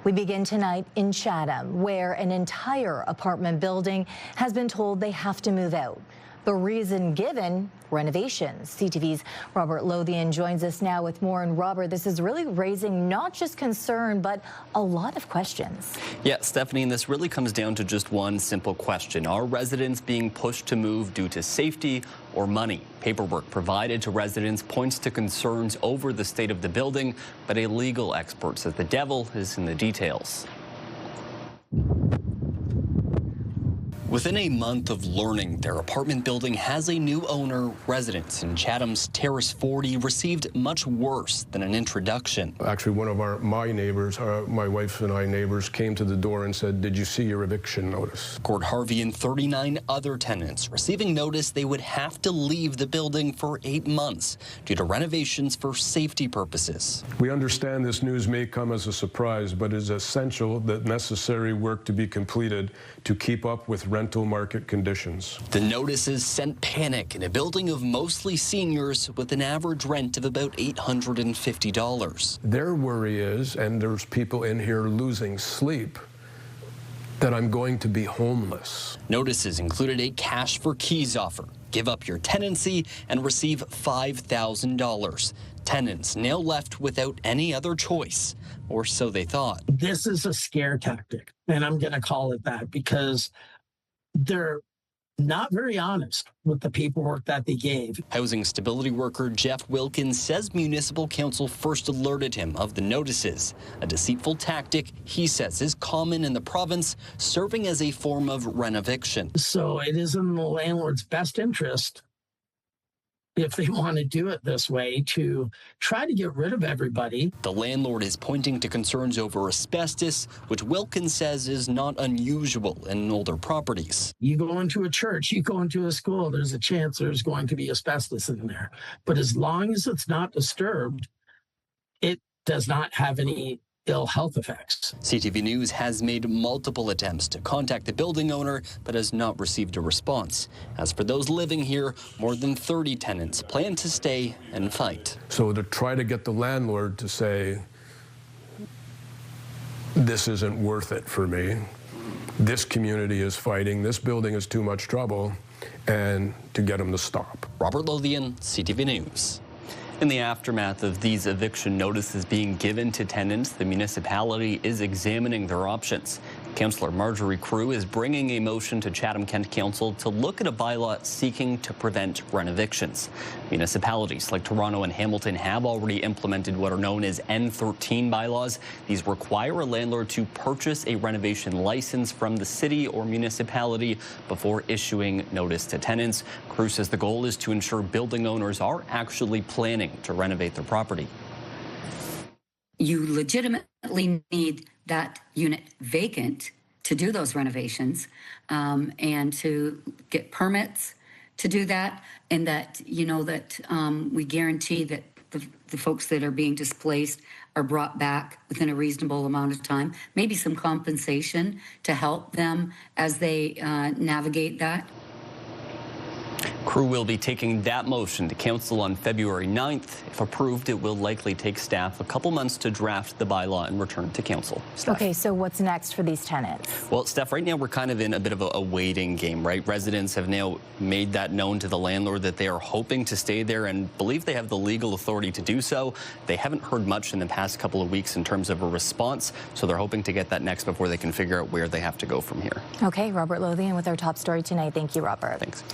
We begin tonight in Chatham, where an entire apartment building has been told they have to move out. The reason given, renovations. CTV's Robert Lothian joins us now with more. And Robert, this is really raising not just concern, but a lot of questions. Yeah, Stephanie, and this really comes down to just one simple question. Are residents being pushed to move due to safety or money? Paperwork provided to residents points to concerns over the state of the building, but a legal expert says the devil is in the details. Within a month of learning their apartment building has a new owner, residents in Chatham's Terrace 40 received much worse than an introduction. Actually, one of my neighbors, my wife and I neighbors, came to the door and said, "Did you see your eviction notice?" Gord Harvey and 39 other tenants receiving notice they would have to leave the building for 8 months due to renovations for safety purposes. We understand this news may come as a surprise, but it is essential that necessary work to be completed to keep up with rental market conditions. The notices sent panic in a building of mostly seniors with an average rent of about $850. Their worry is, and there's people in here losing sleep, that I'm going to be homeless. Notices included a cash for keys offer. Give up your tenancy and receive $5,000. Tenants now left without any other choice, or so they thought. This is a scare tactic, and I'm going to call it that because they're not very honest with the paperwork that they gave. Housing stability worker Jeff Wilkins says municipal council first alerted him of the notices. A deceitful tactic he says is common in the province, serving as a form of renoviction. So it is in the landlord's best interest, if they want to do it this way, to try to get rid of everybody. The landlord is pointing to concerns over asbestos, which Wilkins says is not unusual in older properties. You go into a church, you go into a school, there's a chance there's going to be asbestos in there. But as long as it's not disturbed, it does not have any ill health effects. CTV News has made multiple attempts to contact the building owner, but has not received a response. As for those living here, more than 30 tenants plan to stay and fight. So to try to get the landlord to say, this isn't worth it for me, this community is fighting, this building is too much trouble, and to get them to stop. Robert Lothian, CTV News. In the aftermath of these eviction notices being given to tenants, the municipality is examining their options. Councillor Marjorie Crew is bringing a motion to Chatham Kent Council to look at a bylaw seeking to prevent renovictions. Municipalities like Toronto and Hamilton have already implemented what are known as N13 bylaws. These require a landlord to purchase a renovation license from the city or municipality before issuing notice to tenants. Crew says the goal is to ensure building owners are actually planning to renovate their property. You legitimately need that unit vacant to do those renovations and to get permits to do that, and that, you know, that we guarantee that the folks that are being displaced are brought back within a reasonable amount of time, maybe some compensation to help them as they navigate that. Crew will be taking that motion to council on February 9th. If approved, it will likely take staff a couple months to draft the bylaw and return to council. Steph. Okay, so what's next for these tenants? Well, Steph, right now we're kind of in a bit of a waiting game, right? Residents have now made that known to the landlord that they are hoping to stay there and believe they have the legal authority to do so. They haven't heard much in the past couple of weeks in terms of a response, so they're hoping to get that next before they can figure out where they have to go from here. Okay, Robert Lothian with our top story tonight. Thank you, Robert. Thanks.